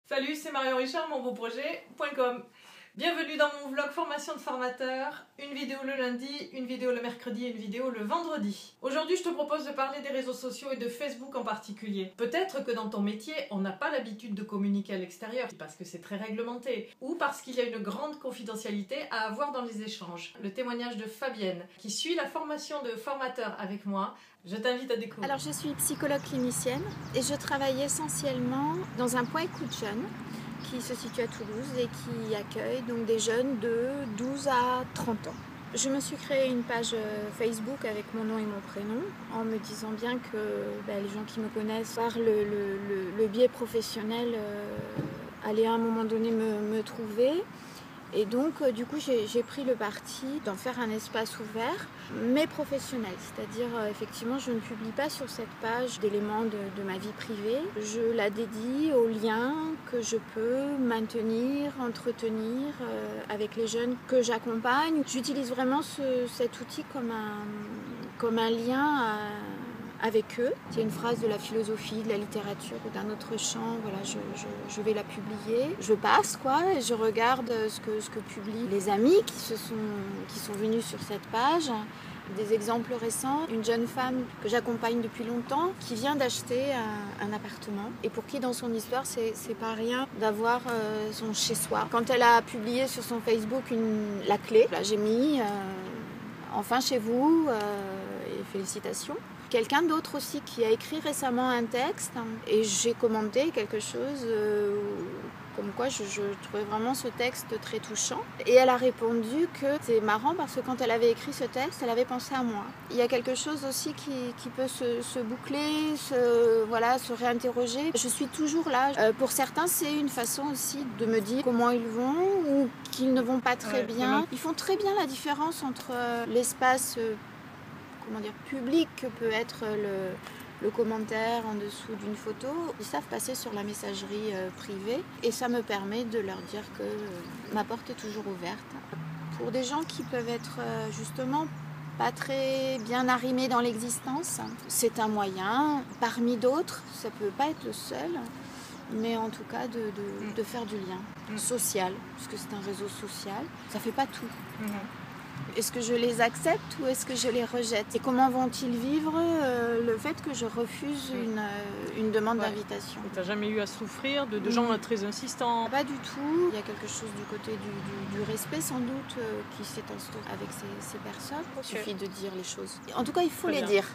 Salut, c'est Marion Richard, monbeauprojet.com. Bienvenue dans mon vlog formation de formateur. Une vidéo le lundi, une vidéo le mercredi et une vidéo le vendredi. Aujourd'hui, je te propose de parler des réseaux sociaux et de Facebook en particulier. Peut-être que dans ton métier, on n'a pas l'habitude de communiquer à l'extérieur parce que c'est très réglementé ou parce qu'il y a une grande confidentialité à avoir dans les échanges. Le témoignage de Fabienne, qui suit la formation de formateur avec moi, je t'invite à découvrir. Alors, je suis psychologue clinicienne et je travaille essentiellement dans un point écoute jeune qui se situe à Toulouse et qui accueille donc des jeunes de 12 à 30 ans. Je me suis créé une page Facebook avec mon nom et mon prénom en me disant bien que les gens qui me connaissent par le biais professionnel allaient à un moment donné me trouver. Et donc, du coup, j'ai pris le parti d'en faire un espace ouvert, mais professionnel. C'est-à-dire, effectivement, je ne publie pas sur cette page d'éléments de ma vie privée. Je la dédie aux liens que je peux maintenir, entretenir avec les jeunes que j'accompagne. J'utilise vraiment cet outil comme un lien avec eux. Il y a une phrase de la philosophie, de la littérature ou d'un autre champ, voilà, je vais la publier. Je passe et je regarde ce que publient les amis qui sont venus sur cette page. Des exemples récents, une jeune femme que j'accompagne depuis longtemps qui vient d'acheter un appartement et pour qui dans son histoire c'est pas rien d'avoir son chez-soi. Quand elle a publié sur son Facebook la clé, là, j'ai mis enfin chez vous et félicitations. Quelqu'un d'autre aussi qui a écrit récemment un texte et j'ai commenté quelque chose comme quoi je trouvais vraiment ce texte très touchant. Et elle a répondu que c'est marrant parce que quand elle avait écrit ce texte, elle avait pensé à moi. Il y a quelque chose aussi qui peut se boucler, se réinterroger. Je suis toujours là. Pour certains, c'est une façon aussi de me dire comment ils vont ou qu'ils ne vont pas très bien. Ils font très bien la différence entre l'espace public que peut être le commentaire en dessous d'une photo. Ils savent passer sur la messagerie privée et ça me permet de leur dire que ma porte est toujours ouverte. Pour des gens qui peuvent être justement pas très bien arrimés dans l'existence, c'est un moyen parmi d'autres, ça peut pas être le seul, mais en tout cas de faire du lien social, parce que c'est un réseau social, ça fait pas tout. Est-ce que je les accepte ou est-ce que je les rejette? Et comment vont-ils vivre le fait que je refuse une demande d'invitation? Tu n'as jamais eu à souffrir de gens très insistants? Pas du tout. Il y a quelque chose du côté du respect sans doute qui s'est instauré avec ces personnes. Il suffit de dire les choses. En tout cas, il faut les dire.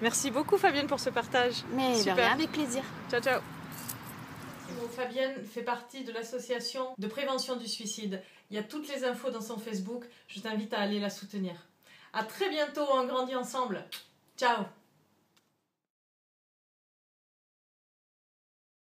Merci beaucoup Fabienne pour ce partage. Mais de rien, avec plaisir. Ciao, ciao. Fabienne fait partie de l'association de prévention du suicide. Il y a toutes les infos dans son Facebook. Je t'invite à aller la soutenir. À très bientôt, on grandit ensemble. Ciao.